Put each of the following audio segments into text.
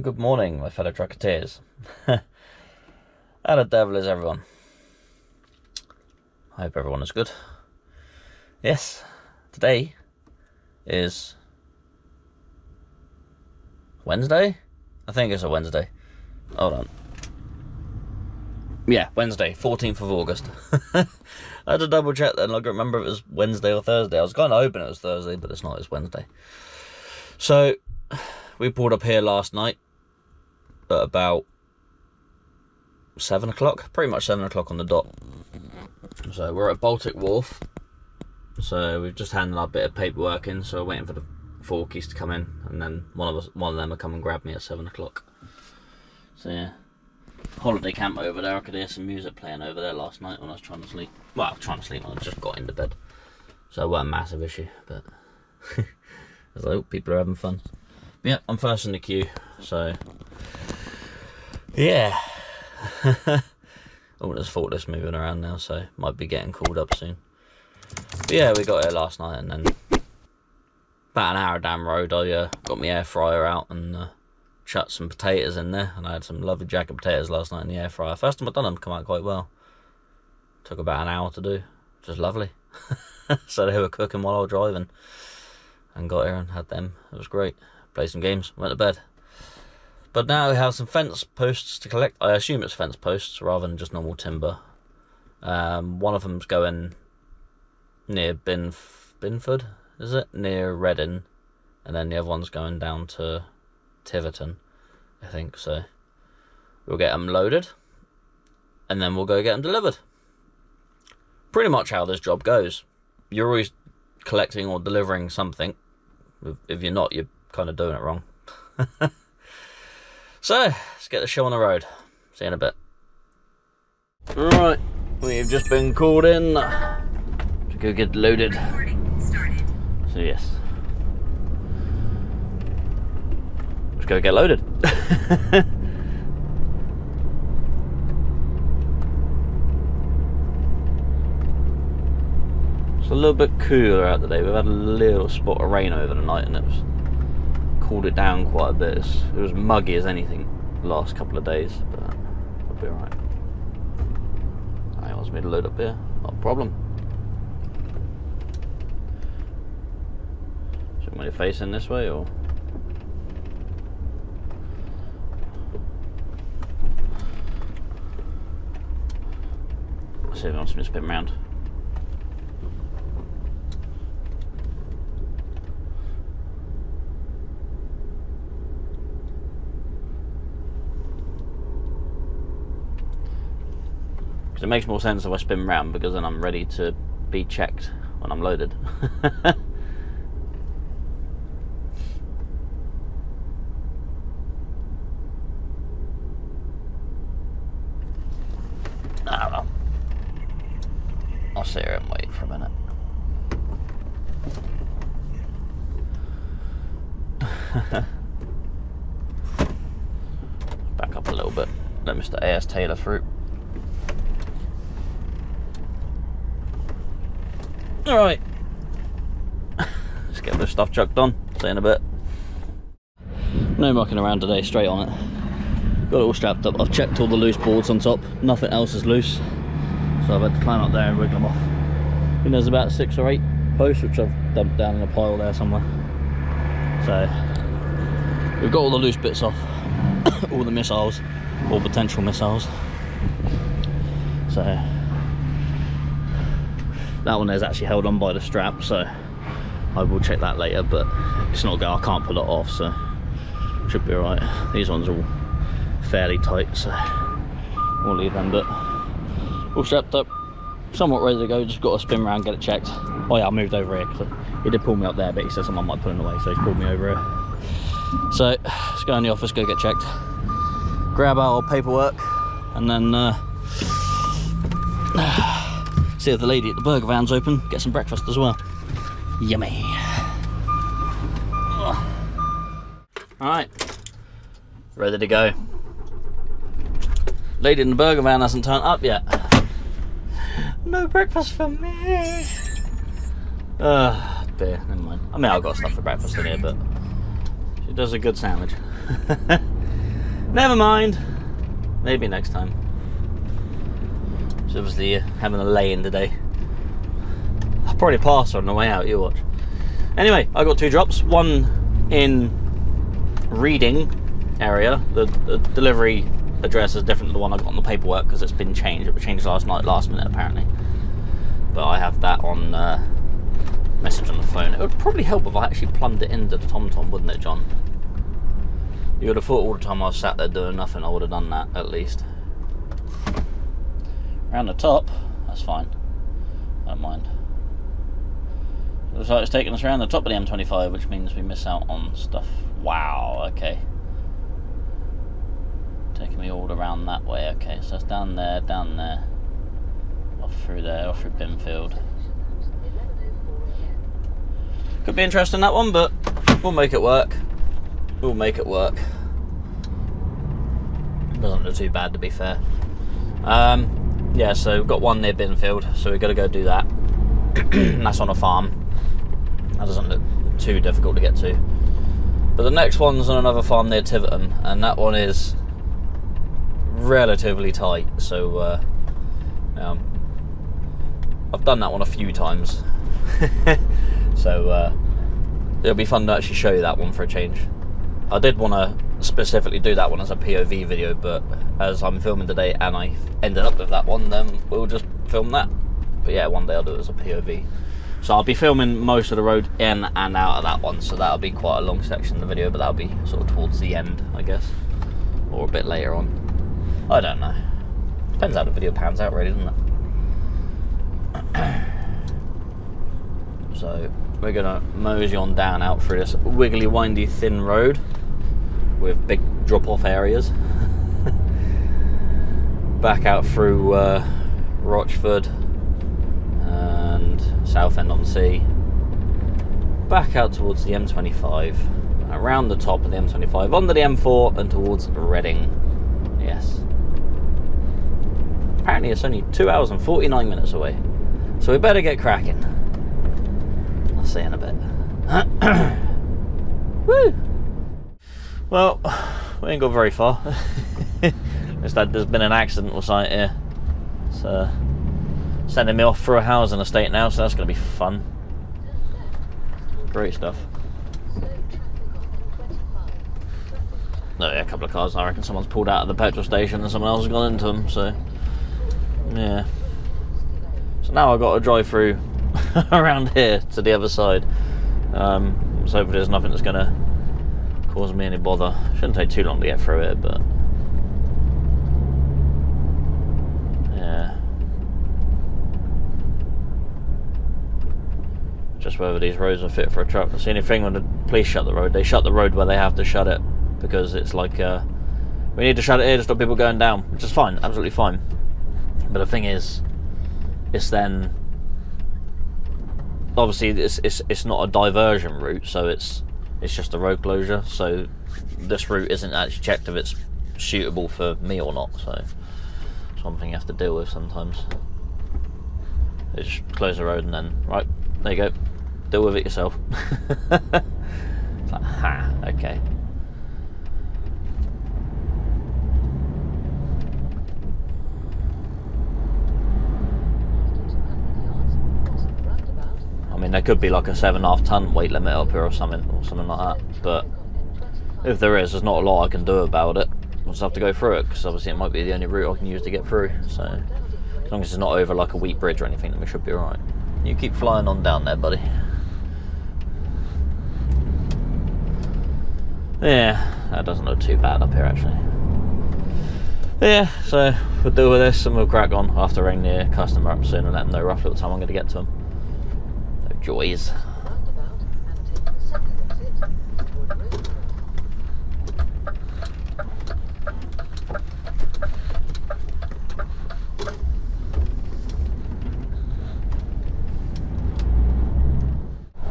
good morning, my fellow trucketeers. How the devil is everyone? I hope everyone is good. Yes, today is Wednesday? I think it's a Wednesday. Hold on. Yeah, Wednesday, 14th of August. I had to double check then, I couldn't remember if it was Wednesday or Thursday. I was kind of hoping it was Thursday, but it's not, it's Wednesday. So, we pulled up here last night at about 7 o'clock, pretty much 7 o'clock on the dot. So we're at Baltic Wharf. So we've just handed our bit of paperwork in, so we're waiting for the forkies to come in, and then one of them will come and grab me at 7 o'clock. So yeah, holiday camp over there. I could hear some music playing over there last night when I was trying to sleep. Well, I was trying to sleep, I just got into bed. So it wasn't a massive issue, but I was like, oh, people are having fun. But yeah, I'm first in the queue, so yeah. Oh, there's forklifts moving around now, so might be getting called up soon. But yeah, we got here last night, and then about an hour down the road, I got my air fryer out and chucked some potatoes in there, and I had some lovely jacket potatoes last night in the air fryer. First time I've done them, come out quite well. Took about an hour to do, which is lovely. So they were cooking while I was driving, and got here and had them. It was great. Played some games, went to bed. But now we have some fence posts to collect. I assume it's fence posts rather than just normal timber. One of them's going near Binford, is it? Near Reading. And then the other one's going down to Tiverton, I think. So we'll get them loaded, and then we'll go get them delivered. Pretty much how this job goes. You're always collecting or delivering something. If you're not, you're kind of doing it wrong. So, let's get the show on the road. See you in a bit. Right, we've just been called in to go get loaded. So yes, let's go get loaded. It's a little bit cooler out today. We've had a little spot of rain over the night, and it's cooled it down quite a bit. It was muggy as anything the last couple of days, but it'll be alright. He wants me to load up here, not a problem. Should we face in this way, or? Let's see if he wants me to spin round. It makes more sense if I spin round, because then I'm ready to be checked when I'm loaded. Ah, well. I'll sit here and wait for a minute. Back up a little bit. Let Mr. A.S. Taylor through. Alright, let's get this stuff chucked on. See you in a bit. No mucking around today, straight on it. Got it all strapped up. I've checked all the loose boards on top. Nothing else is loose, so I've had to climb up there and wiggle them off. I think there's about 6 or 8 posts which I've dumped down in a pile there somewhere. So we've got all the loose bits off. All the missiles, all potential missiles. So that one is actually held on by the strap, so I will check that later, but it's not good. I can't pull it off, so should be alright. These ones are all fairly tight, so we'll leave them, but all strapped up, somewhat ready to go. Just got to spin around, get it checked. Oh yeah, I moved over here because he did pull me up there, but he said someone might pull him away, so he's pulled me over here. So let's go in the office, go get checked, grab our paperwork, and then see if the lady at the burger van's open, get some breakfast as well. Yummy. Alright, ready to go. Lady in the burger van hasn't turned up yet. No breakfast for me. Dear, never mind. I mean, I've got stuff for breakfast in here, but she does a good sandwich. Never mind. Maybe next time. So obviously having a lay-in today. I'll probably pass her on the way out, you watch. Anyway, I got 2 drops. One in Reading area. The delivery address is different to the one I got on the paperwork because it's been changed. It was changed last night, last minute apparently. But I have that on message on the phone. It would probably help if I actually plumbed it into the TomTom, wouldn't it, John? You would have thought all the time I was sat there doing nothing, I would have done that at least. Around the top, that's fine. I don't mind. Looks like it's taking us around the top of the M25, which means we miss out on stuff. Wow, okay. Taking me all around that way, okay. So it's down there, off through there, off through Binfield. Could be interesting, that one, but we'll make it work. We'll make it work. Doesn't look too bad, to be fair. Yeah, so we've got one near Binfield, so we've got to go do that. That's on a farm. That doesn't look too difficult to get to. But the next one's on another farm near Tiverton, and that one is relatively tight. So I've done that one a few times. So it'll be fun to actually show you that one for a change. I did want to specifically do that one as a POV video, but as I'm filming today and I ended up with that one, then we'll just film that. But yeah, one day I'll do it as a POV. So I'll be filming most of the road in and out of that one, so that'll be quite a long section of the video, but that'll be sort of towards the end, I guess, or a bit later on. I don't know. Depends how the video pans out, really, doesn't it? So we're gonna mosey on down out through this wiggly, windy, thin road with big drop-off areas. Back out through Rochford and Southend-on-Sea. Back out towards the M25. Around the top of the M25, onto the M4 and towards Reading. Yes. Apparently it's only 2 hours and 49 minutes away. So we better get cracking. I'll see you in a bit. Woo! Well, we ain't got very far. It's that there's been an accident or something here. So sending me off through a housing estate now, so that's going to be fun. Great stuff. Oh yeah, a couple of cars. I reckon someone's pulled out of the petrol station and someone else has gone into them. So yeah. So now I've got to drive through around here to the other side. So hopefully there's nothing that's going to cause me any bother. Shouldn't take too long to get through it, but yeah. Just whether these roads are fit for a truck. That's the only thing when the police shut the road. They shut the road where they have to shut it, because it's like we need to shut it here to stop people going down, which is fine, absolutely fine. But the thing is, it's then obviously it's not a diversion route, so it's just a road closure. So this route isn't actually checked if it's suitable for me or not. So it's something you have to deal with sometimes. They just close the road and then right, there you go, deal with it yourself. It's like, ha, okay. I mean, there could be like a 7.5 ton weight limit up here or something like that, but if there is, there's not a lot I can do about it. I'll just have to go through it, because obviously it might be the only route I can use to get through. So as long as it's not over like a wheat bridge or anything, then we should be alright. You keep flying on down there, buddy. Yeah, that doesn't look too bad up here actually. Yeah, so we'll deal with this and we'll crack on. I'll have to ring the customer up soon and let them know roughly what time I'm going to get to them. No joys.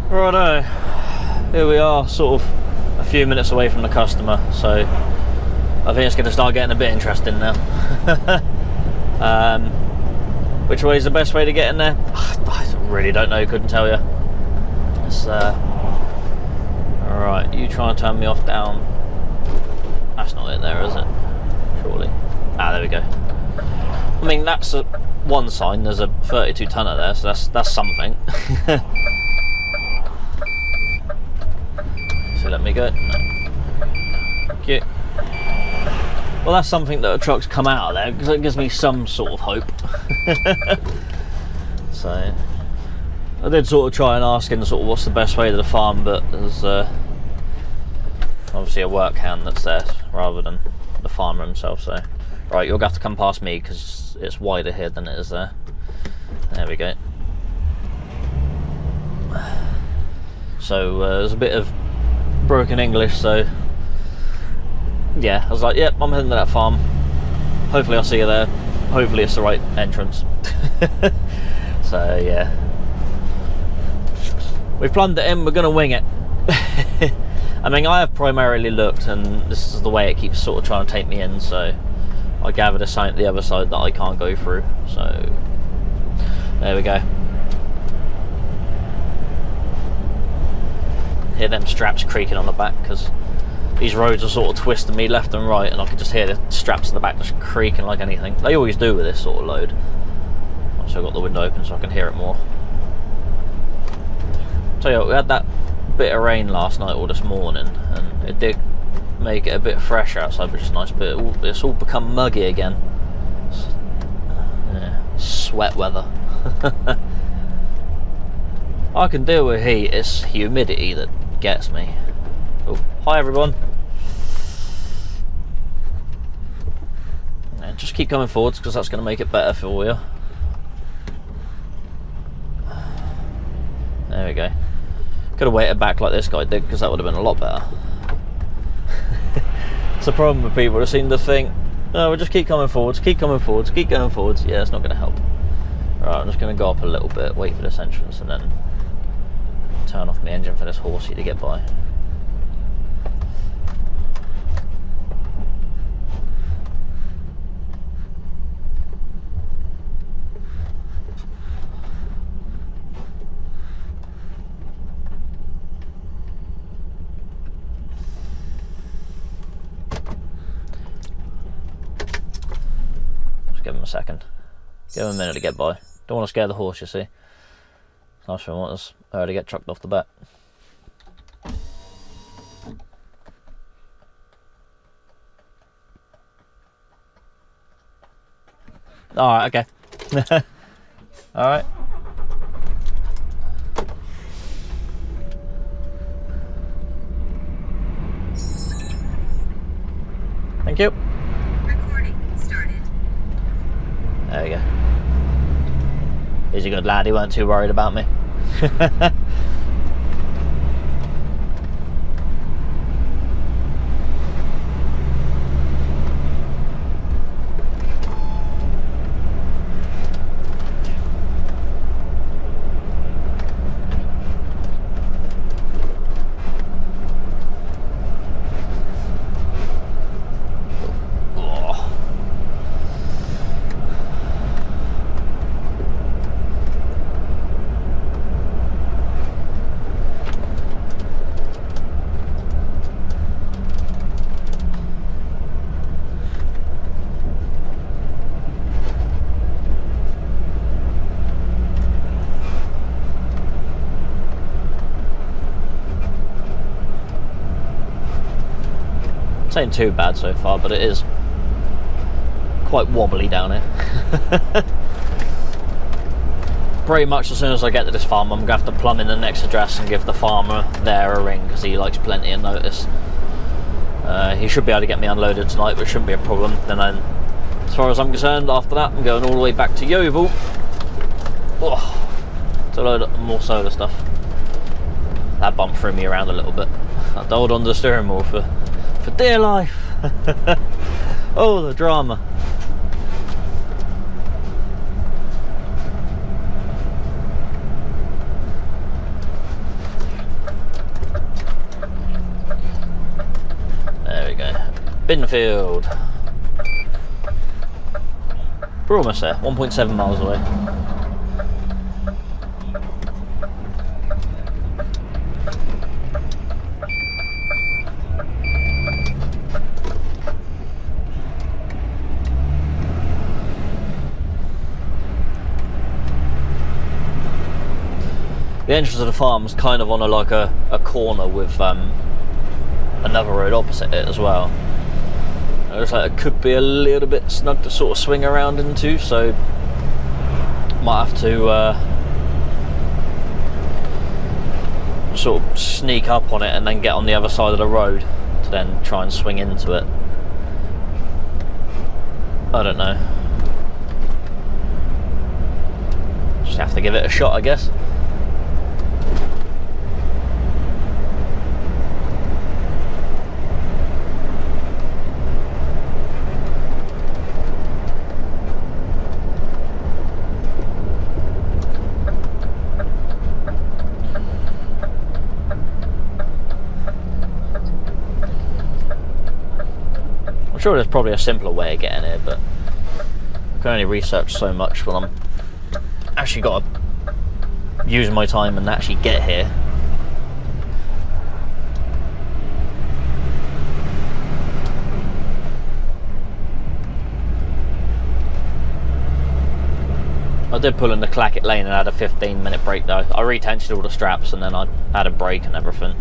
Righto, here we are, sort of a few minutes away from the customer, so I think it's going to start getting a bit interesting now. Which way is the best way to get in there? I really don't know, couldn't tell you. It's alright, you try and turn me off down That's not it there, is it? Surely. Ah, there we go. I mean, that's one sign. There's a 32 tonner there, so that's something. So let me go. No. Thank you. Well, that's something that a truck's come out of there, because it gives me some sort of hope. So I did sort of try and ask him sort of what's the best way to the farm, but there's obviously a work hand that's there rather than the farmer himself. So right, you'll have to come past me because it's wider here than it is there. There we go. So there's a bit of broken English, so yeah, I was like, yep, I'm heading to that farm. Hopefully I'll see you there. Hopefully it's the right entrance. So yeah, we've plumbed it in, we're gonna wing it. I mean, I have primarily looked, and this is the way it keeps sort of trying to take me in, so I gathered a sign at the other side that I can't go through, so there we go. Hear them straps creaking on the back, because these roads are sort of twisting me left and right, and I can just hear the straps at the back just creaking like anything. They always do with this sort of load. So I've got the window open so I can hear it more. Tell you what, we had that bit of rain last night or this morning, and it did make it a bit fresher outside, which is nice, but it's all become muggy again. Yeah, sweat weather. I can deal with heat, it's humidity that gets me. Oh, hi everyone. And just keep coming forwards because that's going to make it better for you. There we go. Could have waited back like this guy did, because that would have been a lot better. It's the problem with people that seem to think, oh, we'll just keep coming forwards, keep coming forwards, keep going forwards. Yeah, it's not going to help. Right, I'm just going to go up a little bit, wait for this entrance, and then turn off my engine for this horsey to get by. Give him a second. Give him a minute to get by. Don't want to scare the horse, you see. Last thing I want is her to get trucked off the bat. Alright, okay. Alright. Thank you. There we go. He's a good lad, he weren't too worried about me. Ain't too bad so far, but it is quite wobbly down here. Pretty much as soon as I get to this farm, I'm going to have to plumb in the next address and give the farmer there a ring, because he likes plenty of notice. He should be able to get me unloaded tonight, but it shouldn't be a problem. Then as far as I'm concerned, after that I'm going all the way back to Yeovil to load up more solar stuff. That bump threw me around a little bit. I hold on to the steering wheel for dear life. Oh, the drama. There we go. Binfield. We're almost there, 1.7 miles away. The entrance of the farm's kind of on a corner with another road opposite it as well. It looks like it could be a little bit snug to sort of swing around into, so might have to sort of sneak up on it and then get on the other side of the road to then try and swing into it. I don't know. Just have to give it a shot, I guess. I'm sure there's probably a simpler way of getting here, but I can only research so much when I'm actually got to use my time and actually get here. I did pull in the Clackett lane and had a 15-minute break though. I retensioned all the straps and then I had a break and everything.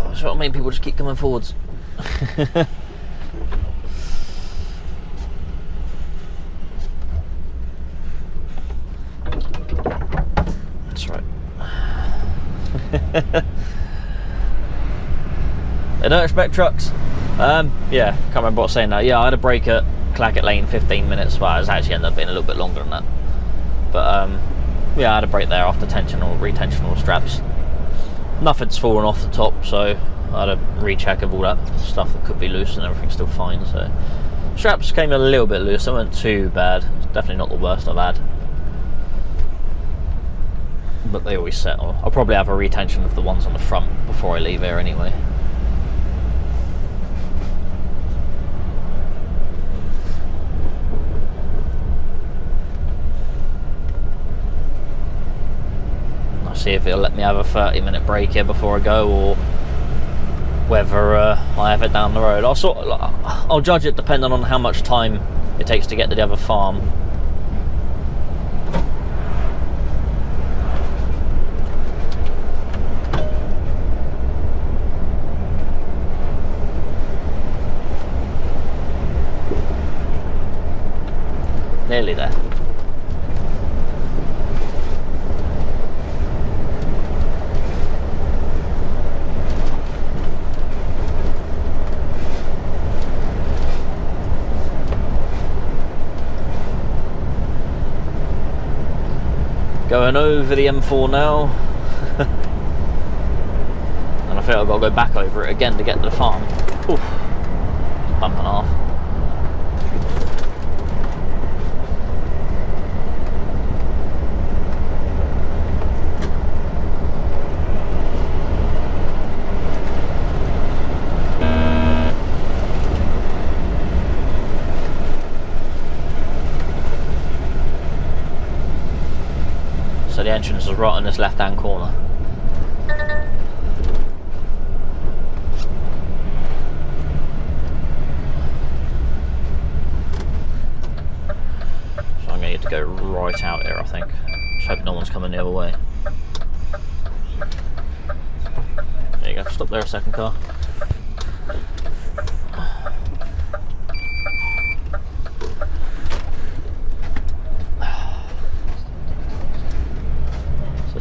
That's what I mean, people just keep coming forwards. That's right. They don't expect trucks. Yeah, can't remember what I was saying now. Yeah, I had a break at Clackett Lane, 15 minutes. Well, it actually ended up being a little bit longer than that. But yeah, I had a break there after retensional straps. Nothing's fallen off the top, so I had a recheck of all that stuff that could be loose and everything's still fine. So straps came a little bit loose. They weren't too bad. It's definitely not the worst I've had, but they always settle. I'll probably have a retention of the ones on the front before I leave here anyway. See if it'll let me have a 30-minute break here before I go, or whether I have it down the road. I'll judge it depending on how much time it takes to get to the other farm. Nearly there. Going over the M4 now. And I feel I've got to go back over it again to get to the farm. Oof. Bumping off. So the entrance is right on this left-hand corner. So I'm going to need to go right out here, I think. Just hope no one's coming the other way. There you go, stop there a second, car.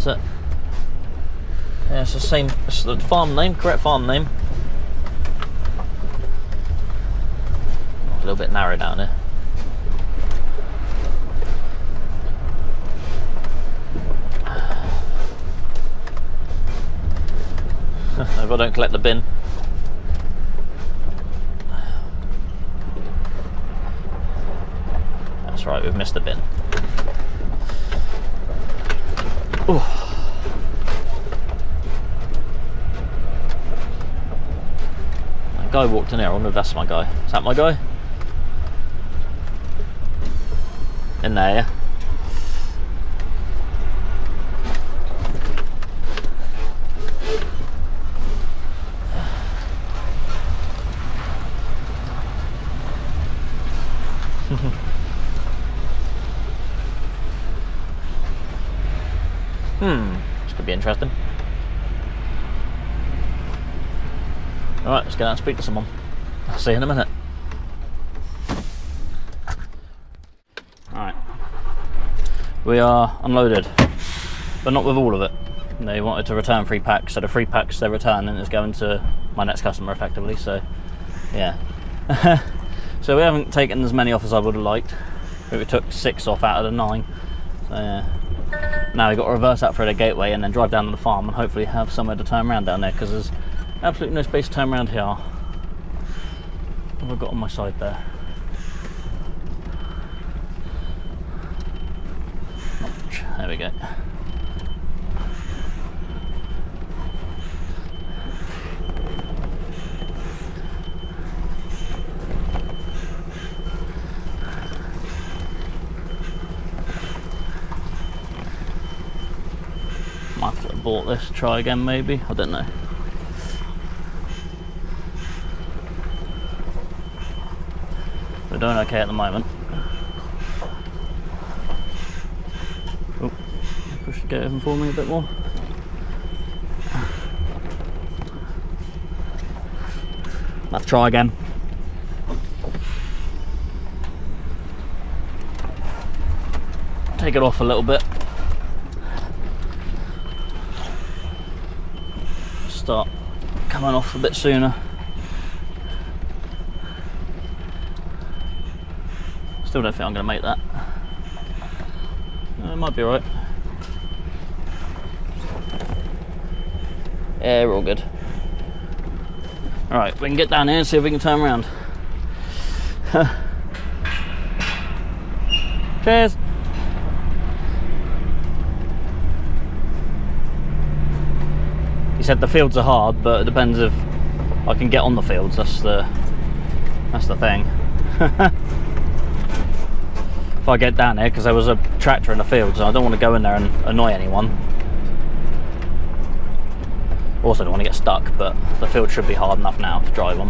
It. Yeah, it's the same. It's the farm name, correct farm name. A little bit narrow down here. If I don't collect the bin. That's right, we've missed the bin. Ooh. That guy walked in here. I wonder if that's my guy. Is that my guy? In there, yeah. This could be interesting. Alright, let's go out and speak to someone. I'll see you in a minute. Alright. We are unloaded, but not with all of it. They wanted to return 3 packs, so the 3 packs they return and it's going to my next customer effectively, so yeah. So we haven't taken as many off as I would have liked, but we took 6 off out of the 9. So yeah. Now we've got to reverse out through the gateway and then drive down to the farm and hopefully have somewhere to turn around down there, because there's absolutely no space to turn around here. What have I got on my side there? There we go. Might have to abort this, try again maybe, I don't know. We're doing okay at the moment. Oh, push the gate open for me a bit more. Let's try again. Take it off a little bit. Start coming off a bit sooner. Still don't think I'm going to make that. It might be alright. Yeah, we're all good. Alright, we can get down here and see if we can turn around. Cheers! He said the fields are hard, but it depends if I can get on the fields. That's the thing. If I get down there, because there was a tractor in the field, so I don't want to go in there and annoy anyone. Also don't want to get stuck, but the field should be hard enough now to drive on.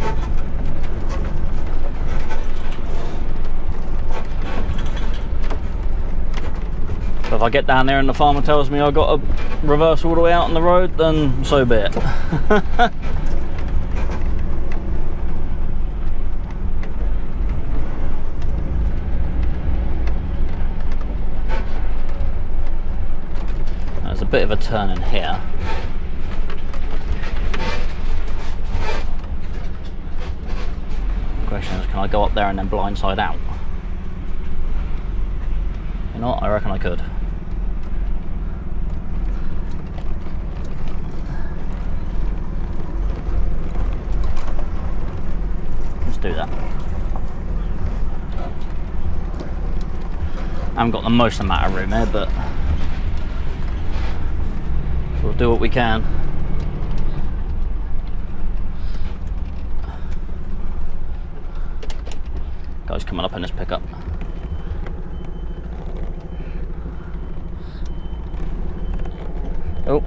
But if I get down there and the farmer tells me I've got to reverse all the way out on the road, then so be it. There's a bit of a turn in here. The question is, can I go up there and then blindside out? You know what, I reckon I could. Let's do that. I haven't got the most amount of room here, but we'll do what we can. Guy's coming up in this pickup. Oh.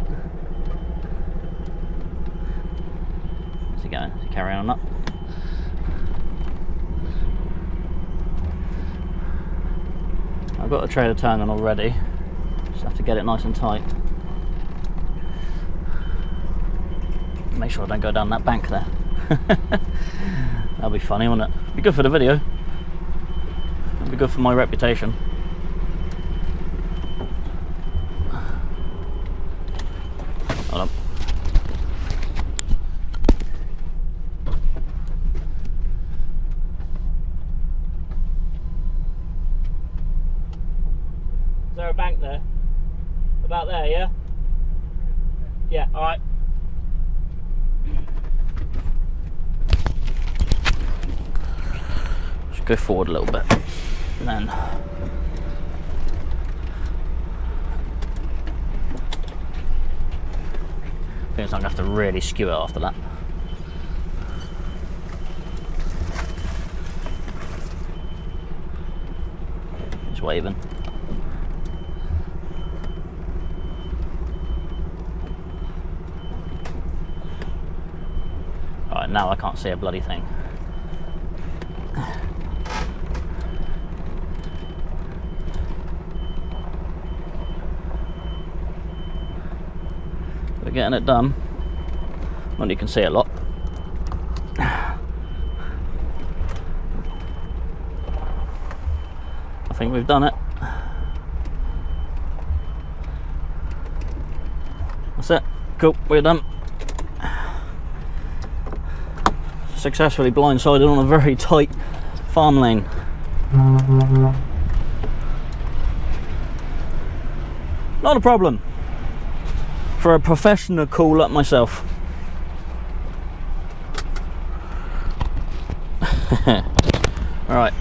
Where's he going? Is he carrying on up? I've got the trailer turning already. Just have to get it nice and tight. Make sure I don't go down that bank there. That'll be funny, won't it? Be good for the video. It'll be good for my reputation. Hold on. Is there a bank there? About there, yeah? Yeah, alright. Just go forward a little bit. And then I think I'm going to have to really skew it after that. Just waving. Alright, now I can't see a bloody thing. getting it done. Well, you can see a lot. I think we've done it. That's it. Cool, we're done. Successfully blindsided on a very tight farm lane. Not a problem for a professional call like myself. Alright,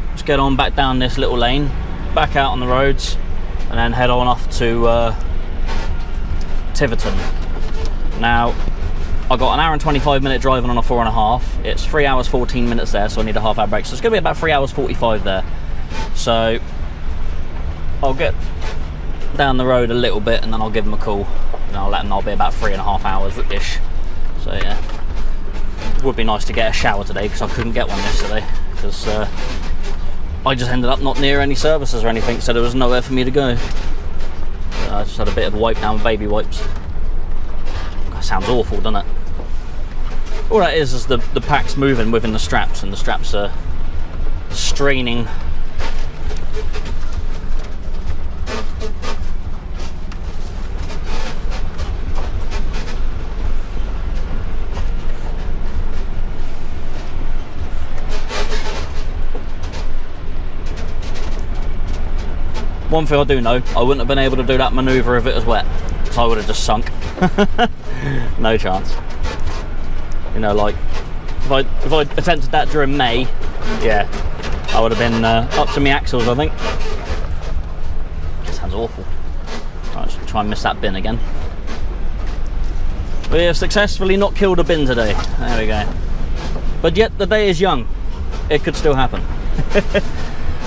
let's get on back down this little lane, back out on the roads, and then head on off to Tiverton. Now, I got an hour and 25 minute driving on a 4.5. It's 3 hours 14 minutes there, so I need a half hour break. So it's going to be about 3 hours 45 there. So I'll get down the road a little bit and then I'll give them a call. And I'll let them know I'll be about 3.5 hours-ish. So yeah, it would be nice to get a shower today because I couldn't get one yesterday. Because I just ended up not near any services or anything, so there was nowhere for me to go. I just had a bit of a wipe down with baby wipes. That sounds awful, doesn't it? All that is the pack's moving within the straps, and the straps are straining. One thing I do know, I wouldn't have been able to do that manoeuvre if it was wet, so I would have just sunk. No chance. You know, like if I attempted that during May, yeah, I would have been up to my axles, I think. That sounds awful. Right, let's try and miss that bin again. We have successfully not killed a bin today. There we go. But yet the day is young. It could still happen.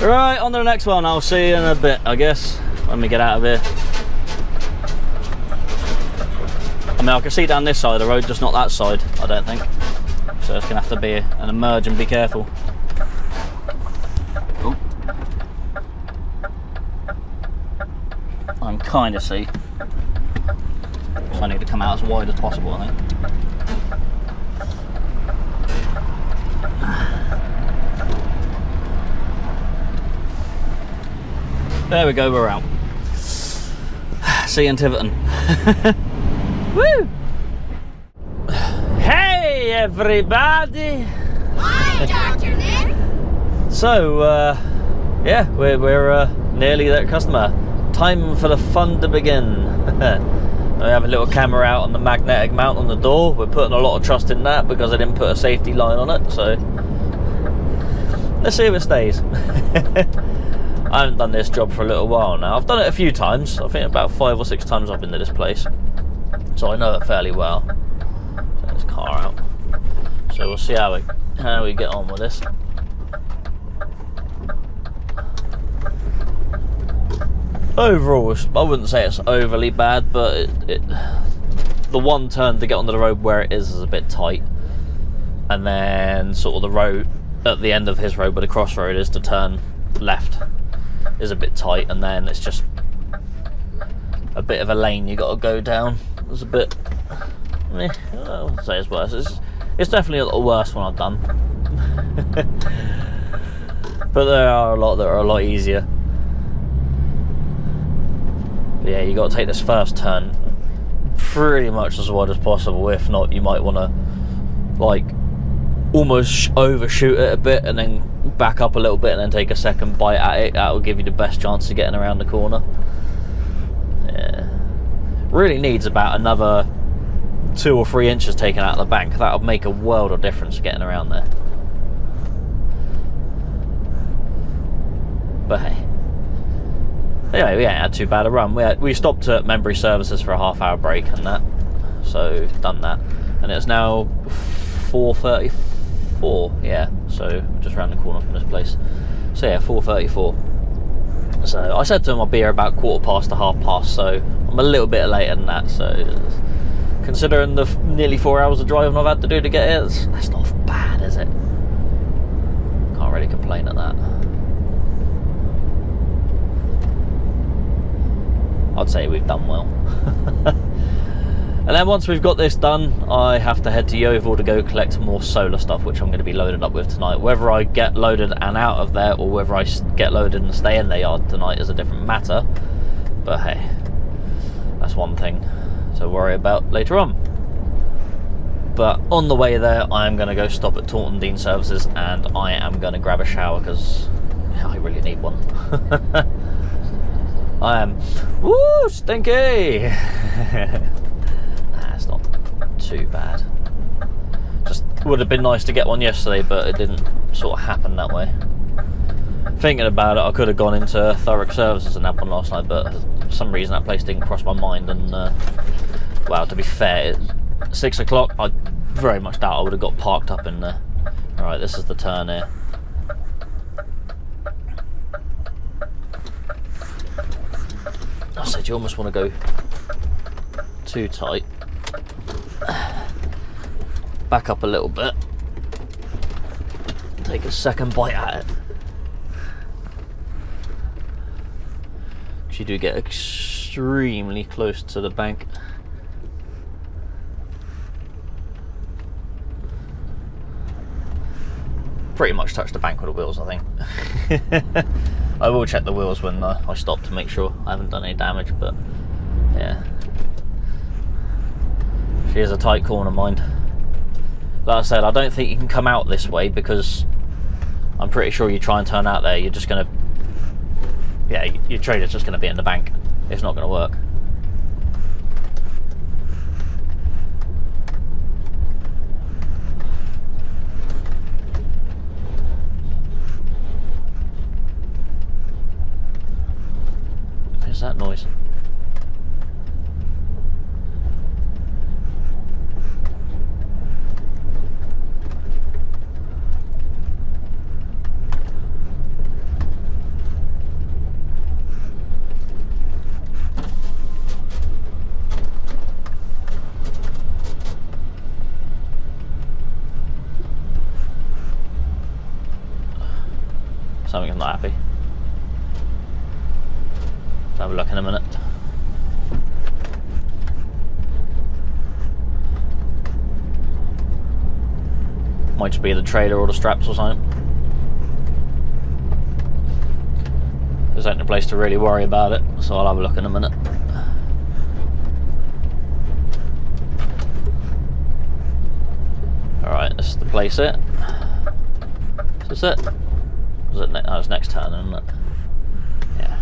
Right, on to the next one. I'll see you in a bit, I guess, when we get out of here. I mean, I can see down this side of the road, just not that side, I don't think. So it's going to have to be an emerge and be careful. Ooh. I'm kind of see. So I need to come out as wide as possible, I think. There we go, we're out. See you in Tiverton. Woo! Hey everybody! Hi, Dr. Nick! So, yeah, we're nearly there, customer. Time for the fun to begin. We have a little camera out on the magnetic mount on the door. We're putting a lot of trust in that because I didn't put a safety line on it, so let's see if it stays. I haven't done this job for a little while now. I've done it a few times. I think about 5 or 6 times I've been to this place. So I know it fairly well. Take this car out. So we'll see how we get on with this. Overall, I wouldn't say it's overly bad, but the one turn to get onto the road where it is a bit tight. And then sort of the road, at the end of his road where the crossroad is to turn left, is a bit tight, and then it's just a bit of a lane you got to go down. It's a bit, I wouldn't say it's worse. It's definitely the worst one I've done. But there are a lot that are a lot easier. But yeah, you got to take this first turn pretty much as wide as possible. If not, you might want to like almost overshoot it a bit and then back up a little bit and then take a second bite at it. That will give you the best chance of getting around the corner. Yeah, really needs about another 2 or 3 inches taken out of the bank. That'll make a world of difference getting around there. But hey, anyway, we ain't had too bad a run. We stopped at Membry Services for a half-hour break and that, so done that, and it's now 4:34. Yeah, so just around the corner from this place. So yeah, 4:34. So I said to him I'll be here about 1/4 to 1/2 so I'm a little bit later than that. So considering the nearly 4 hours of driving I've had to do to get here, that's not bad, is it? Can't really complain at that. I'd say we've done well. And then once we've got this done, I have to head to Yeovil to go collect more solar stuff, which I'm going to be loaded up with tonight. Whether I get loaded and out of there, or whether I get loaded and stay in the yard tonight is a different matter. But hey, that's one thing to worry about later on. But on the way there, I am going to go stop at Taunton Dean Services, and I am going to grab a shower because I really need one. I am woo stinky. Nah, it's not too bad. Just would have been nice to get one yesterday, but it didn't sort of happen that way. Thinking about it, I could have gone into Thurrock Services and had one last night, but for some reason that place didn't cross my mind. And well, to be fair, at 6 o'clock, I very much doubt I would have got parked up in there. Alright, this is the turn here. I said you almost want to go too tight. Back up a little bit. Take a second bite at it. Because you do get extremely close to the bank. Pretty much touch the bank with the wheels, I think. I will check the wheels when I stop to make sure I haven't done any damage, but yeah. She is a tight corner, mind. Like I said, I don't think you can come out this way because I'm pretty sure you try and turn out there, you're just going to, yeah, your trailer's just going to be in the bank. It's not going to work. What's that noise? Something's not happy. Let's have a look in a minute. Might just be the trailer or the straps or something. This ain't the place to really worry about it, so I'll have a look in a minute. Alright, this is the place it. Is this it? Was it it's next turn, isn't it? Yeah.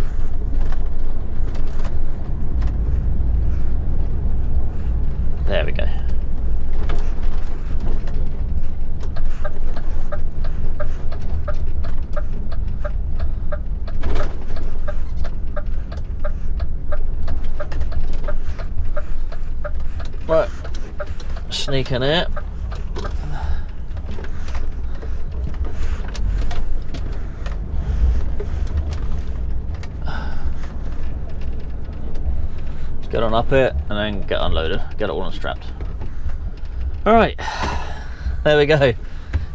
There we go. Right, sneak in here. Get on up it and then get unloaded, get it all unstrapped. Alright, there we go.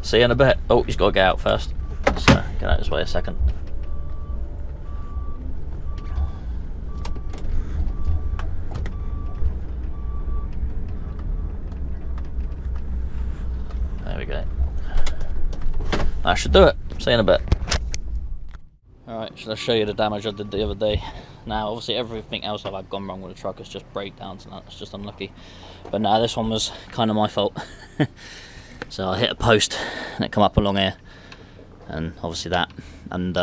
See you in a bit. Oh, he's got to get out first, so get out this way a second. There we go. That should do it. See you in a bit. Alright, should I show you the damage I did the other day? Now, obviously everything else I've had gone wrong with the truck is just breakdowns and that's just unlucky. But now this one was kind of my fault. So I hit a post and it come up along here. And obviously that. And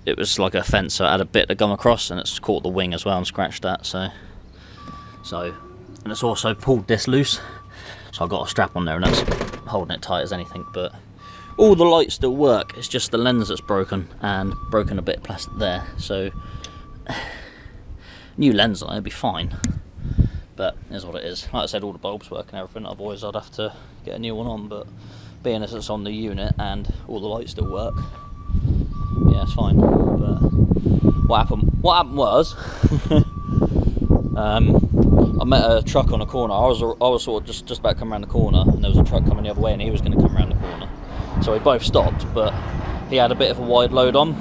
it was like a fence, so it had a bit that gone across and it's caught the wing as well and scratched that. So and it's also pulled this loose. So I got a strap on there and that's holding it tight as anything. But all the lights still work, it's just the lens that's broken and broken a bit of plastic there. So new lens on it, it'd be fine, but it's what it is. Like I said, all the bulbs work and everything, otherwise I'd have to get a new one on, but being as it's on the unit and all the lights still work, yeah, it's fine. But what happened was I met a truck on a corner. I was sort of just about to come around the corner and there was a truck coming the other way and he was going to come around the corner, so we both stopped, but he had a bit of a wide load on.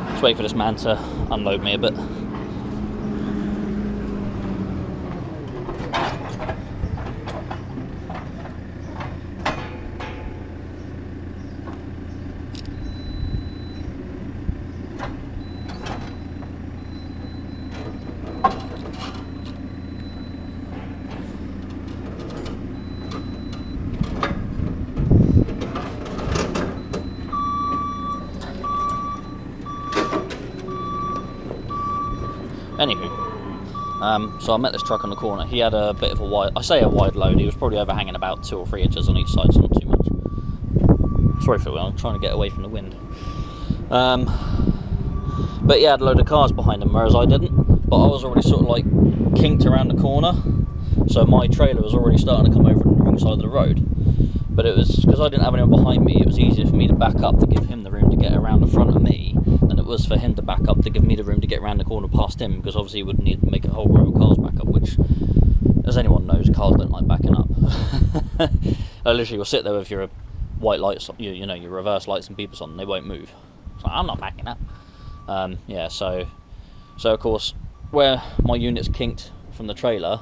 Just wait for this man to unload me a bit. Anywho, so I met this truck on the corner. He had a bit of a wide, I say a wide load, he was probably overhanging about 2 or 3 inches on each side, so not too much. Sorry for it, I'm trying to get away from the wind. But he had a load of cars behind him, whereas I didn't. But I was already sort of like kinked around the corner, so my trailer was already starting to come over on the wrong side of the road. But it was, because I didn't have anyone behind me, it was easier for me to back up to give him the room to get around the front of me than it was for him to back up to give me the room to get around the corner past him, because obviously he would need to make a whole row of cars back up, which, as anyone knows, cars don't like backing up. Literally, you'll sit there with your white lights, you know, your reverse lights and beepers on, and they won't move. So I'm not backing up. Yeah, so of course, where my unit's kinked from the trailer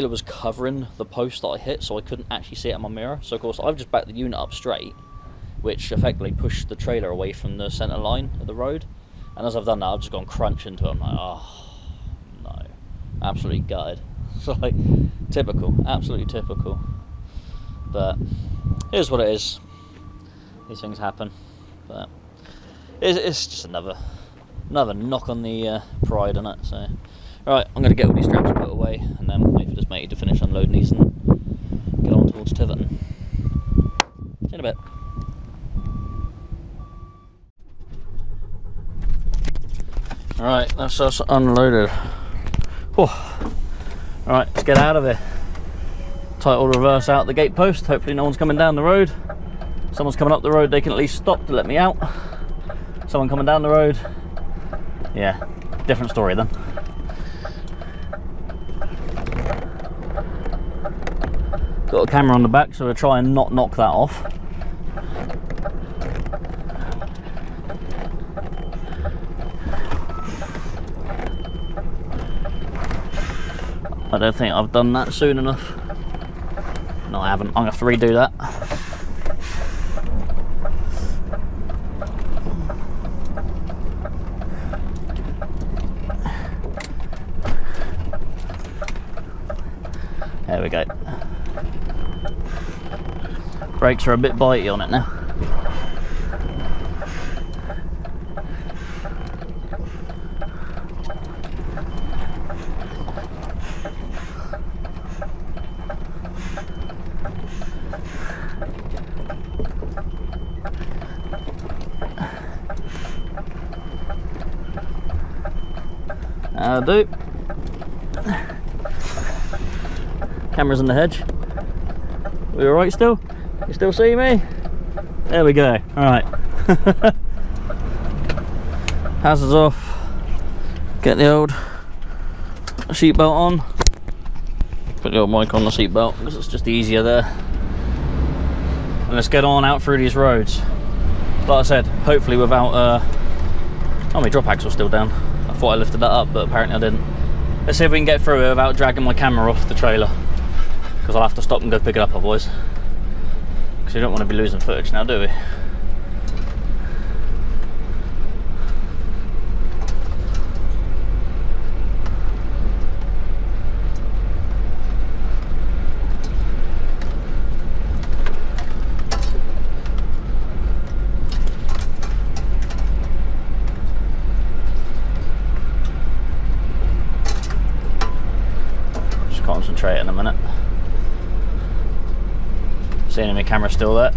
was covering the post that I hit, so I couldn't actually see it in my mirror. So of course I've just backed the unit up straight, which effectively pushed the trailer away from the centre line of the road. And as I've done that, I've just gone crunch into it. I'm like, oh no, absolutely gutted. So like, typical, absolutely typical. But here's what it is. These things happen. But it's just another knock on the pride, isn't it? So. Right, I'm going to get all these straps put away and then wait for this matey to finish unloading these and get on towards Tiverton. See you in a bit. Alright, that's us unloaded. Alright, let's get out of here. Title reverse out the gate post. Hopefully no one's coming down the road. Someone's coming up the road, they can at least stop to let me out. Someone coming down the road. Yeah, different story then. Got a camera on the back, so we'll try and not knock that off. I don't think I've done that soon enough. No, I haven't. I'm going to have to redo that. There we go. Brakes are a bit bitey on it now. That'll do. Camera's in the hedge. We alright still? You still see me? There we go. Alright. Hazards off. Get the old seatbelt on. Put the old mic on the seatbelt because it's just easier there. And let's get on out through these roads. Like I said, hopefully without oh, my drop axle's still down. I thought I lifted that up, but apparently I didn't. Let's see if we can get through it without dragging my camera off the trailer, because I'll have to stop and go pick it up otherwise. Because we don't want to be losing footage now, do we? Just concentrate in a minute. Seeing my camera still there.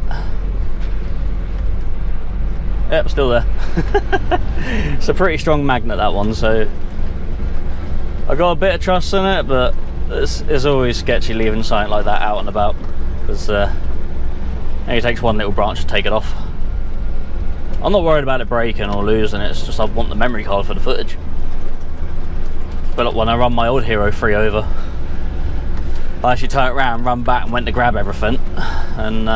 Yep, still there. It's a pretty strong magnet, that one, so I got a bit of trust in it, but it's always sketchy leaving something like that out and about, because it only takes one little branch to take it off. I'm not worried about it breaking or losing, it's just I want the memory card for the footage. But look, when I run my old Hero 3 over, I actually turned around, run back and went to grab everything, and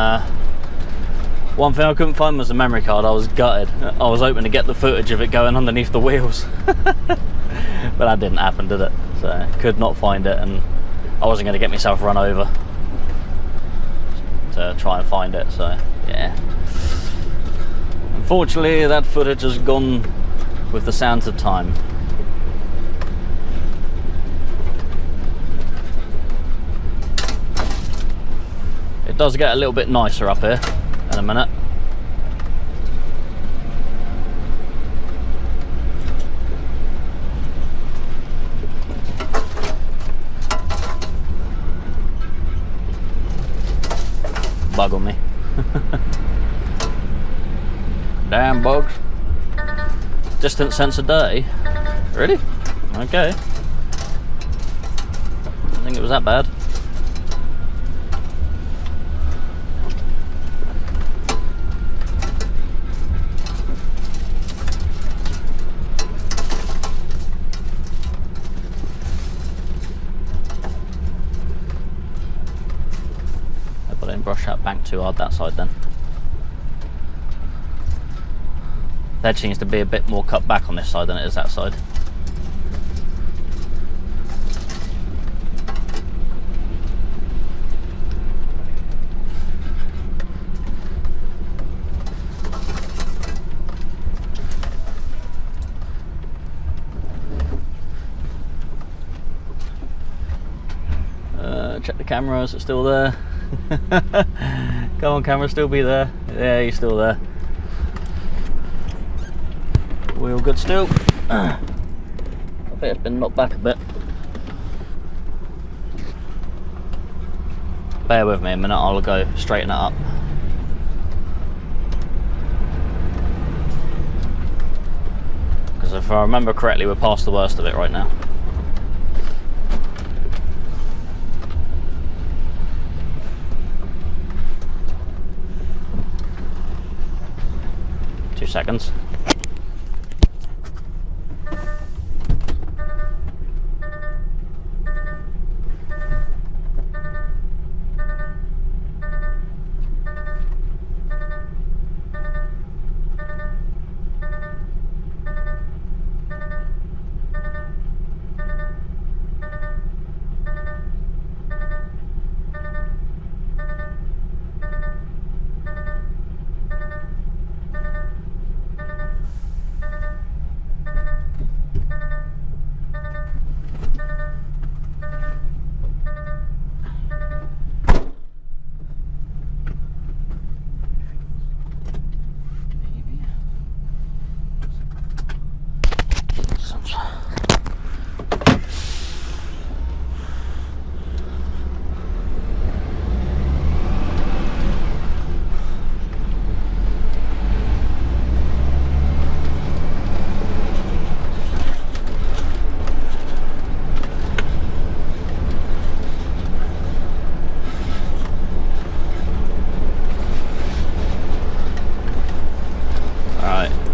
one thing I couldn't find was the memory card. I was gutted. I was hoping to get the footage of it going underneath the wheels. But that didn't happen, did it? So I could not find it, and I wasn't going to get myself run over to try and find it, so yeah. Unfortunately, that footage has gone with the sands of time. It does get a little bit nicer up here in a minute. damn bogs. Distance sensor dirty. Really? Okay. I think it was that bad. Hope I didn't brush that bank too hard that side then. The edge seems to be a bit more cut back on this side than it is that side. Check the camera, is it still there? Come on camera, still be there. Yeah, you're still there. Wheel good still. I think it's been knocked back a bit. Bear with me a minute, I'll go straighten it up. Because if I remember correctly, we're past the worst of it right now. Seconds.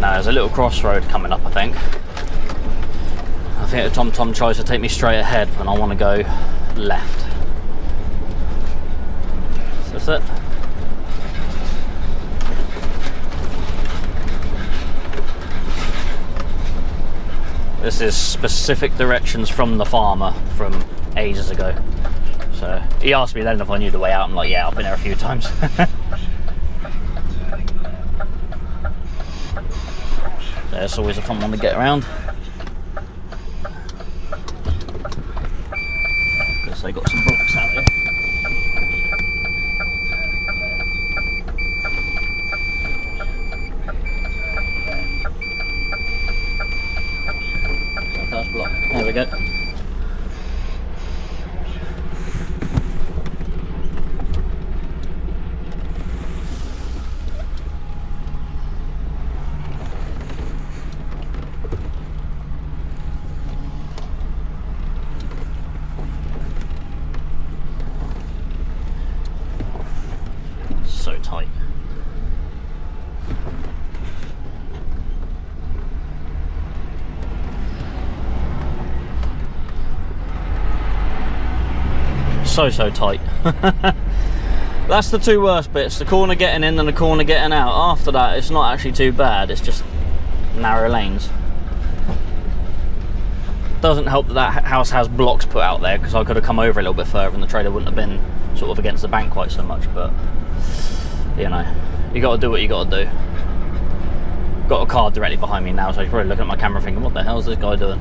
There's a little crossroad coming up, I think. I think the TomTom tries to take me straight ahead when I want to go left. Is this it? This is specific directions from the farmer from ages ago. So he asked me then if I knew the way out. I'm like, yeah, I've been there a few times. It's always a fun one to get around. Because they got some blocks out here. So first block. There we go. So tight. So tight. That's the two worst bits, the corner getting in and the corner getting out. After that it's not actually too bad, it's just narrow lanes. Doesn't help that that house has blocks put out there, because I could have come over a little bit further and the trailer wouldn't have been sort of against the bank quite so much, but you know, you got to do what you got to do. Got a car directly behind me now, so he's probably looking at my camera thinking, what the hell is this guy doing?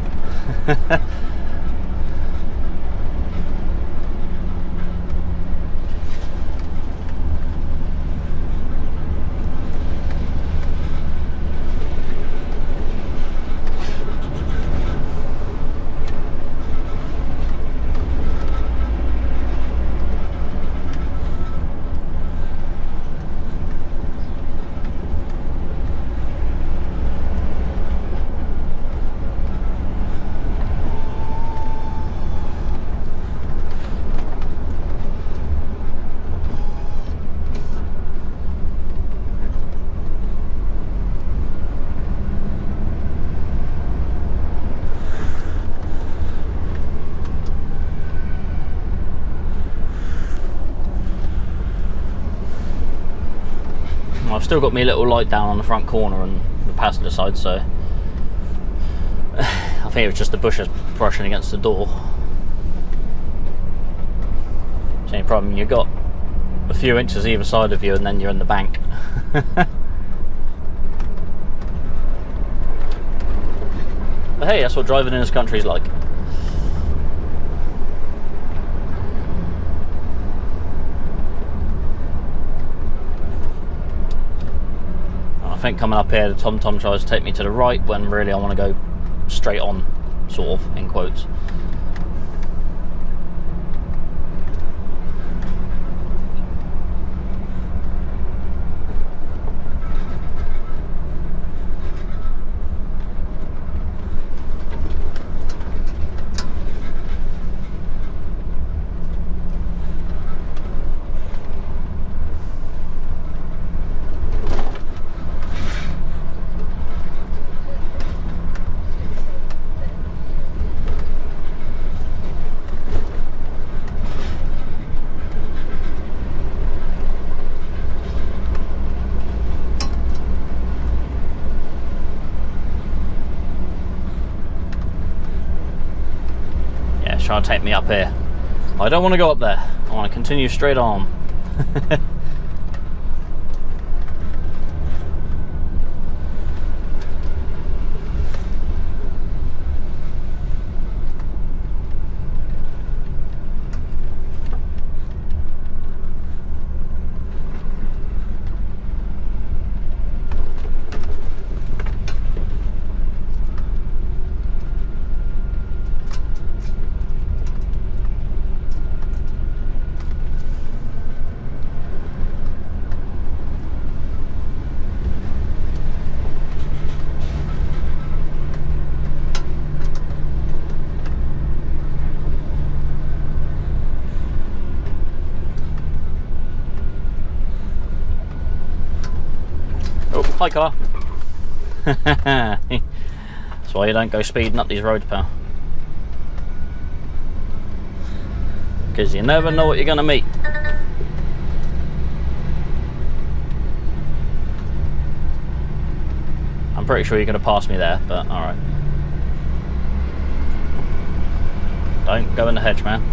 still got me little light down on the front corner and the passenger side, so I think it was just the bushes brushing against the door. It's the only problem, you've got a few inches either side of you and then you're in the bank. But hey, that's what driving in this country is like. I think coming up here, the TomTom tries to take me to the right when really I want to go straight on, sort of, in quotes. Trying to take me up here. I don't want to go up there. I want to continue straight on. Hi car. That's why you don't go speeding up these roads, pal. Because you never know what you're going to meet. I'm pretty sure you're going to pass me there, but alright. Don't go in the hedge, man.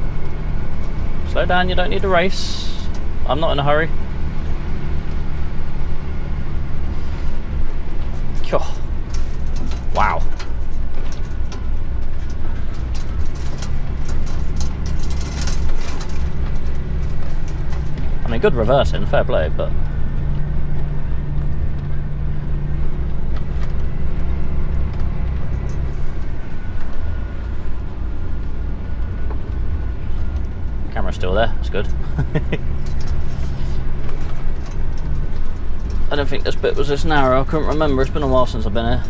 Slow down, you don't need to race. I'm not in a hurry. Wow. I mean, good reversing, fair play, but camera's still there, that's good. I don't think this bit was this narrow, I couldn't remember, it's been a while since I've been here.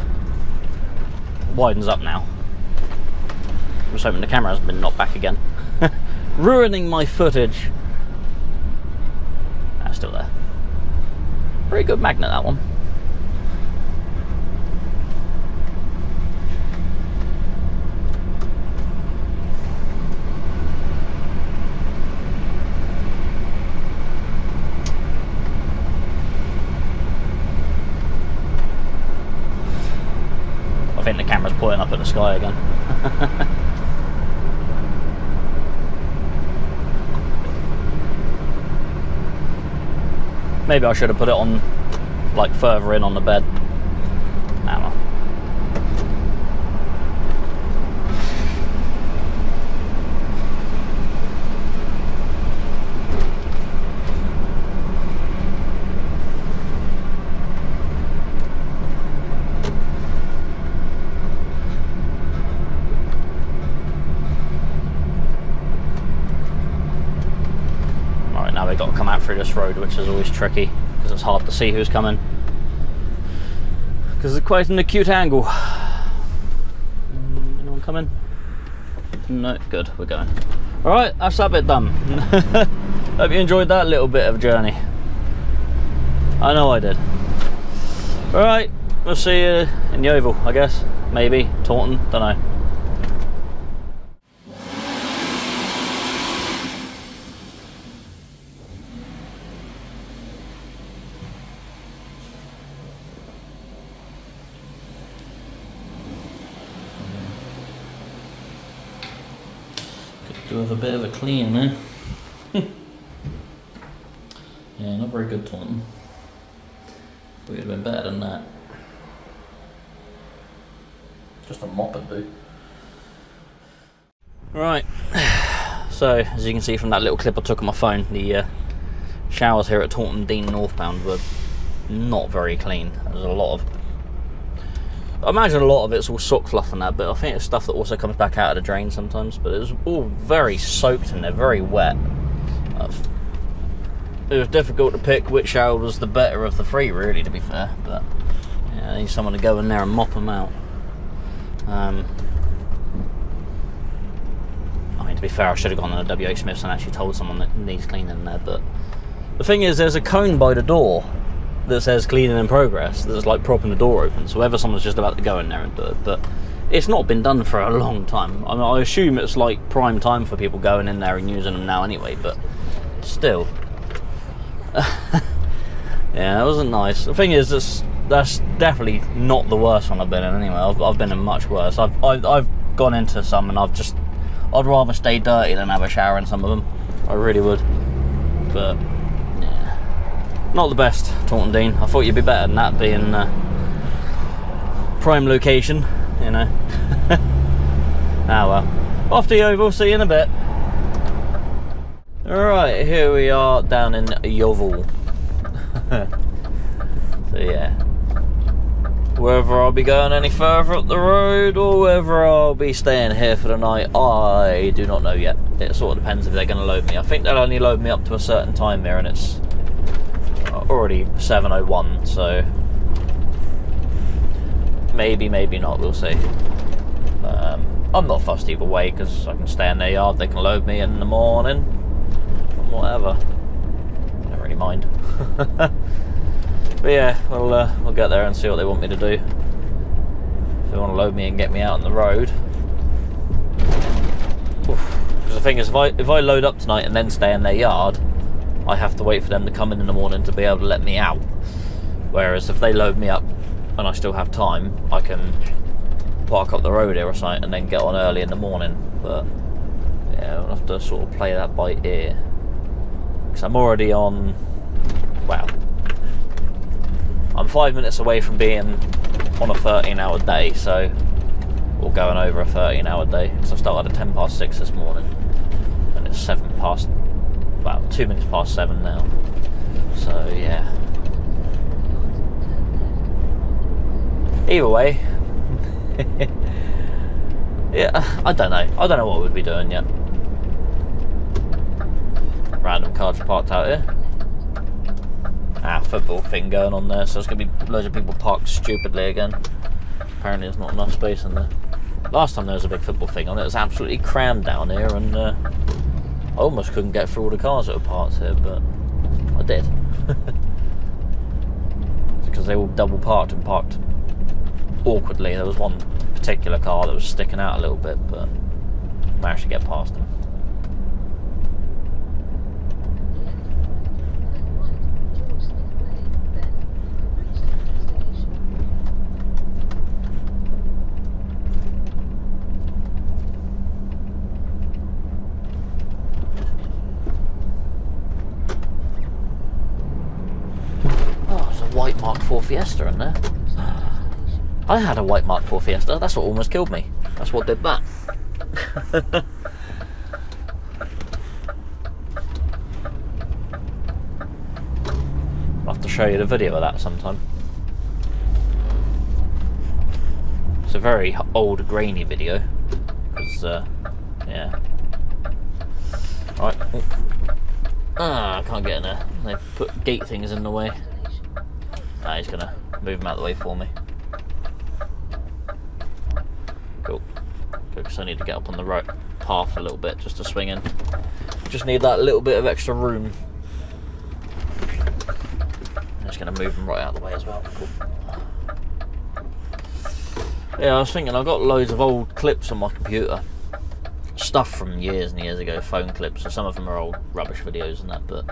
Widens up now. I was hoping the camera hasn't been knocked back again. Ruining my footage. That's still there. Pretty good magnet, that one. I think the camera's pointing up at the sky again. Maybe I should have put it on, like, further in on the bed. Nah, well. Now we've got to come out through this road, which is always tricky because it's hard to see who's coming because it's quite an acute angle. Anyone coming? No, good, we're going. Alright, that's that bit done. Hope you enjoyed that little bit of journey. I know I did. Alright, we'll see you in the Oval, I guess. Maybe, Taunton, don't know. Do have a bit of a clean there. Yeah, not very good Taunton. Would have been better than that. Just a mop would do. Right, so as you can see from that little clip I took on my phone, the showers here at Taunton Dean northbound were not very clean. There's a lot of, I imagine a lot of it's all sock fluff and that, but I think it's stuff that also comes back out of the drain sometimes. But it was all very soaked in there, very wet. It was difficult to pick which shower was the better of the three, really, to be fair. But yeah, I need someone to go in there and mop them out. I mean, to be fair, I should have gone on a W.A. Smith's and actually told someone that needs cleaning in there. But the thing is, there's a cone by the door that says cleaning in progress that's like propping the door open, so whether someone's just about to go in there and do it. But it's not been done for a long time. I mean, I assume it's like prime time for people going in there and using them now anyway, but still. Yeah, it wasn't nice. The thing is, that's definitely not the worst one I've been in anyway. I've been in much worse. I've gone into some and I'd rather stay dirty than have a shower in some of them. I really would. But yeah, not the best, Taunton Dean. I thought you'd be better than that, being prime location, you know. Ah well. Off to Yeovil, see you in a bit. Alright, here we are down in Yeovil. So yeah, whether I'll be going any further up the road or whether I'll be staying here for the night, I do not know yet. It sort of depends if they're going to load me. I think they'll only load me up to a certain time here, and it's already 7:01, so maybe, maybe not, we'll see. I'm not fussed either way, because I can stay in their yard, they can load me in the morning, whatever. I don't really mind. But yeah, we'll get there and see what they want me to do. If they want to load me and get me out on the road. Because the thing is, if I load up tonight and then stay in their yard, I have to wait for them to come in the morning to be able to let me out. Whereas if they load me up and I still have time, I can park up the road here or something and then get on early in the morning. But yeah, I'll have to sort of play that by ear. Because I'm already on, well, I'm 5 minutes away from being on a 13-hour day, so, or going over a 13-hour day, because I started at 6:10 this morning, and it's 2 minutes past 7 now, so yeah. Either way, yeah, I don't know what we'd be doing yet. Random cars parked out here. Football thing going on there, so there's going to be loads of people parked stupidly again. Apparently there's not enough space in there. Last time there was a big football thing on, it was absolutely crammed down here, and I almost couldn't get through all the cars that were parked here, but I did. Because they all double parked and parked awkwardly. There was one particular car that was sticking out a little bit, but I managed to get past them. White Mark IV Fiesta in there. I had a white Mark IV Fiesta, that's what almost killed me. That's what did that. I'll have to show you the video of that sometime. It's a very old grainy video, because yeah. Right. I can't get in there. They put gate things in the way. He's gonna move him out of the way for me. Cool. Because I need to get up on the road path a little bit just to swing in. Just need that little bit of extra room. I'm just gonna move him right out of the way as well. Cool. Yeah, I was thinking, I've got loads of old clips on my computer. Stuff from years and years ago, phone clips, so some of them are old rubbish videos and that, but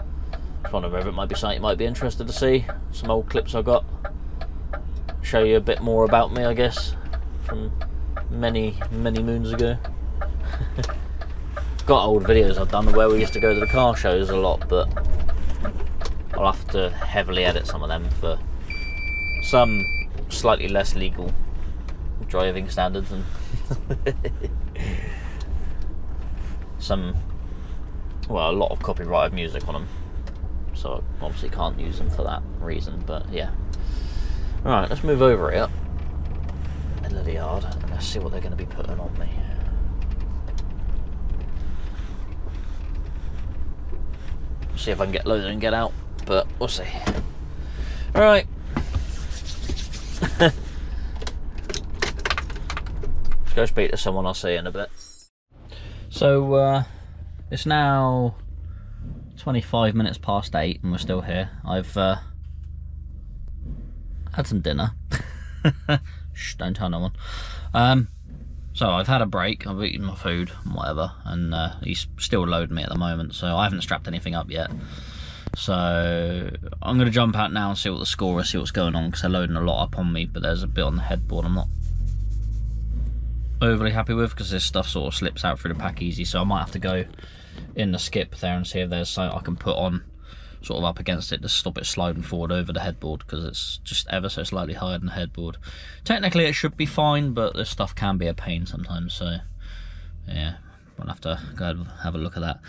I wonder whether it might be something you might be interested to see. Some old clips I've got. Show you a bit more about me, I guess, from many, many moons ago. I've got old videos I've done where we used to go to the car shows a lot, but I'll have to heavily edit some of them for some slightly less legal driving standards and some, well, a lot of copyrighted music on them, so I obviously can't use them for that reason. But yeah, alright, let's move over here, middle of the yard, and let's see what they're going to be putting on me. See if I can get loaded and get out, but we'll see. Alright. Let's go speak to someone I'll see in a bit. So, it's now 25 minutes past 8 and we're still here. I've had some dinner. Shh, don't tell no one. So I've had a break, I've eaten my food and whatever, and he's still loading me at the moment, so I haven't strapped anything up yet. So I'm going to jump out now and see what the score is, see what's going on, because they're loading a lot up on me, but there's a bit on the headboard I'm not overly happy with, because this stuff sort of slips out through the pack easy, so I might have to go in the skip there and see if there's something I can put on sort of up against it to stop it sliding forward over the headboard, because it's just ever so slightly higher than the headboard. Technically it should be fine, but this stuff can be a pain sometimes, so yeah, I'll have to go have a look at that.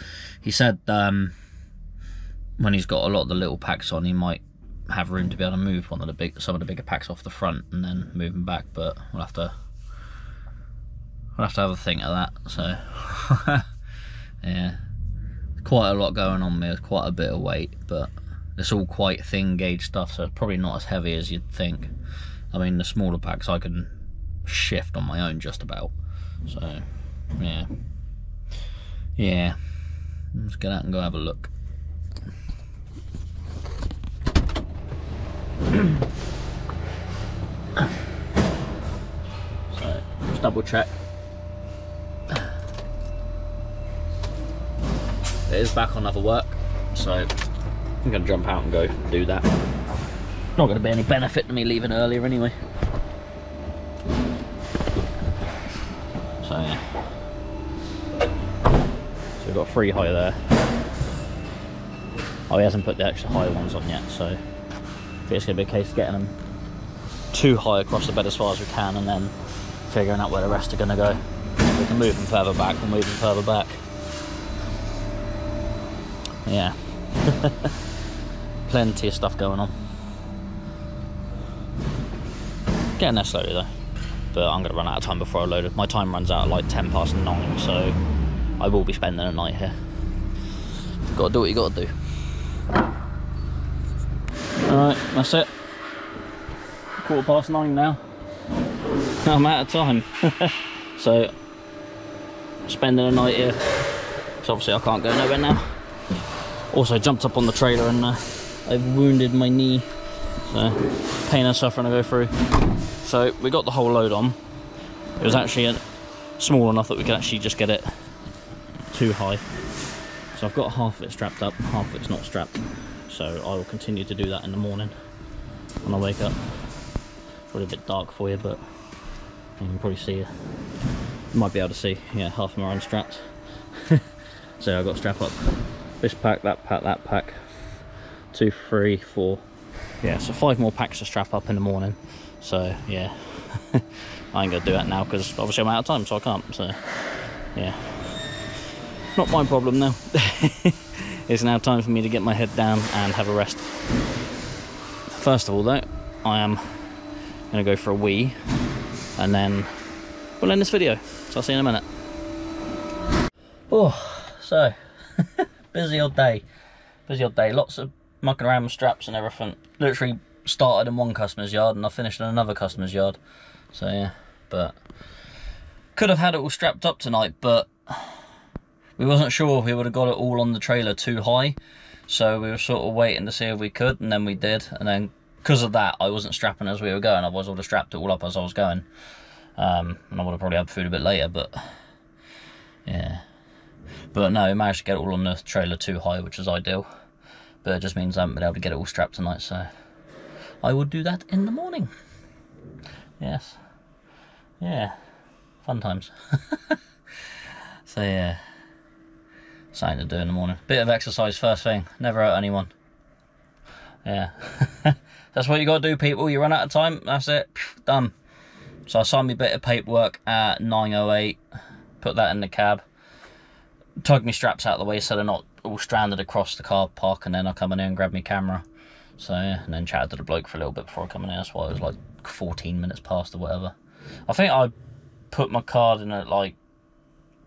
He said when he's got a lot of the little packs on, he might have room to be able to move some of the bigger packs off the front and then move them back, but we'll have to have a think of that. So yeah, quite a lot going on there, quite a bit of weight, but it's all quite thin gauge stuff, so it's probably not as heavy as you'd think. I mean, the smaller packs I can shift on my own just about, so yeah, let's get out and go have a look. So just double check. It is back on other work, so I'm going to jump out and go do that. Not going to be any benefit to me leaving earlier anyway. So yeah. So we've got 3 high there. Oh, he hasn't put the extra high ones on yet, so I think it's going to be a case of getting them 2 high across the bed as far as we can, and then figuring out where the rest are going to go. If we can move them further back, we'll move them further back. Yeah. Plenty of stuff going on. Getting there slowly though, but I'm going to run out of time before I load it. My time runs out at like 10 past 9, so I will be spending a night here. Got to do what you got to do. Alright, that's it. 9:15 now. I'm out of time. So, spending a night here. So obviously I can't go nowhere now. Also jumped up on the trailer and I've wounded my knee, so pain and suffering to go through. So we got the whole load on. It was actually small enough that we could actually just get it 2 high. So I've got half of it strapped up, half of it's not strapped. So I will continue to do that in the morning when I wake up. Probably a bit dark for you, but you can probably see, you might be able to see, yeah, half of them are unstrapped. So I've got to strap up this pack, that pack, 2, 3, 4. Yeah, so 5 more packs to strap up in the morning. So yeah, I ain't gonna do that now because obviously I'm out of time, so I can't. So yeah, not my problem now. It's now time for me to get my head down and have a rest. First of all though, I am gonna go for a wee, and then we'll end this video. So I'll see you in a minute. Oh, so busy old day. Lots of mucking around with straps and everything. Literally started in one customer's yard and I finished in another customer's yard. So yeah, but could have had it all strapped up tonight, but we wasn't sure if we would have got it all on the trailer too high. So we were sort of waiting to see if we could, and then we did. And then because of that, I wasn't strapping as we were going. Otherwise I would have strapped it all up as I was going. And I would have probably had food a bit later, but yeah. But no, we managed to get it all on the trailer too high, which is ideal. But it just means I haven't been able to get it all strapped tonight, so I will do that in the morning. Yes. Yeah. Fun times. So yeah. Something to do in the morning. Bit of exercise first thing. Never hurt anyone. Yeah. That's what you got to do, people. You run out of time, that's it. Done. So I signed my bit of paperwork at 9:08. Put that in the cab. Tugged my straps out of the way so they're not all stranded across the car park, and then I come in here and grab my camera. So yeah, and then chatted to the bloke for a little bit before I come in here. That's why it was like 14 minutes past or whatever. I think I put my card in at like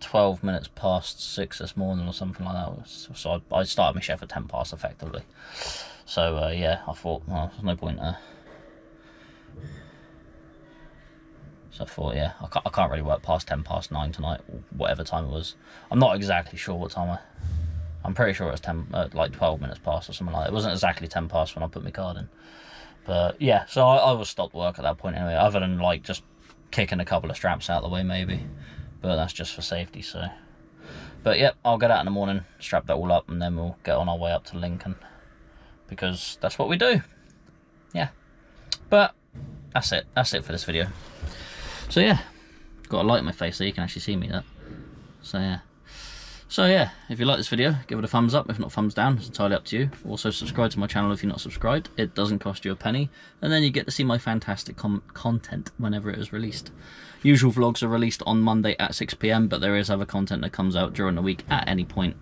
12 minutes past 6 this morning or something like that. So I started my shift at 10 past effectively. So yeah, I thought, well, there's no point there. So I thought, yeah, I can't really work past 10 past 9 tonight, or whatever time it was. I'm not exactly sure what time I'm pretty sure it was like 12 minutes past or something like that. It wasn't exactly 10 past when I put my card in. But yeah, so I was stopped work at that point anyway, other than like just kicking a couple of straps out of the way maybe. But that's just for safety, so. But yep, I'll get out in the morning, strap that all up, and then we'll get on our way up to Lincoln. Because that's what we do. Yeah. But that's it. That's it for this video. So yeah, got a light in my face so you can actually see me that. So yeah, if you like this video, give it a thumbs up. If not, thumbs down. It's entirely up to you. Also, subscribe to my channel if you're not subscribed. It doesn't cost you a penny. And then you get to see my fantastic content whenever it is released. Usual vlogs are released on Monday at 6 PM, but there is other content that comes out during the week at any point.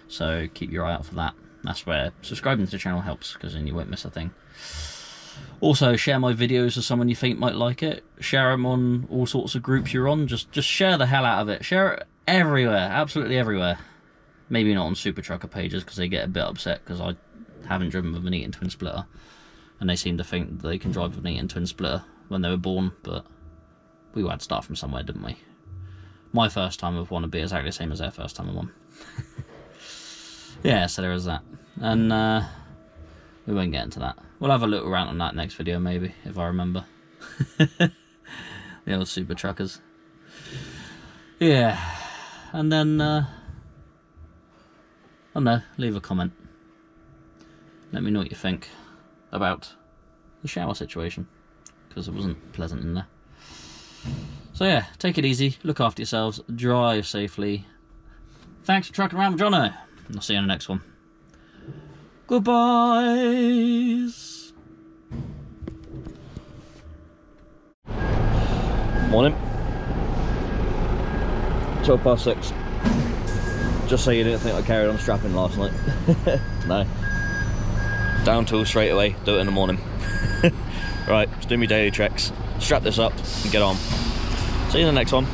So keep your eye out for that. That's where subscribing to the channel helps, because then you won't miss a thing. Also, share my videos with someone you think might like it. Share them on all sorts of groups you're on. Just share the hell out of it. Share it everywhere, absolutely everywhere. Maybe not on Super Trucker pages, because they get a bit upset because I haven't driven with an Eaton twin splitter, and they seem to think that they can drive with an Eaton twin splitter when they were born. But we had to start from somewhere, didn't we? My first time with one would be exactly the same as their first time with one. Yeah, so there is that. And we won't get into that. We'll have a little rant on that next video, maybe, if I remember. The old Super Truckers. Yeah. And then, I don't know, leave a comment. Let me know what you think about the shower situation, because it wasn't pleasant in there. So yeah, take it easy, look after yourselves, drive safely. Thanks for trucking around with Jono. I'll see you in the next one. Goodbyes. Morning. 12 past 6. Just so you didn't think I carried on strapping last night. No. Down tools straight away, do it in the morning. Right, let's do my daily treks. Strap this up and get on. See you in the next one.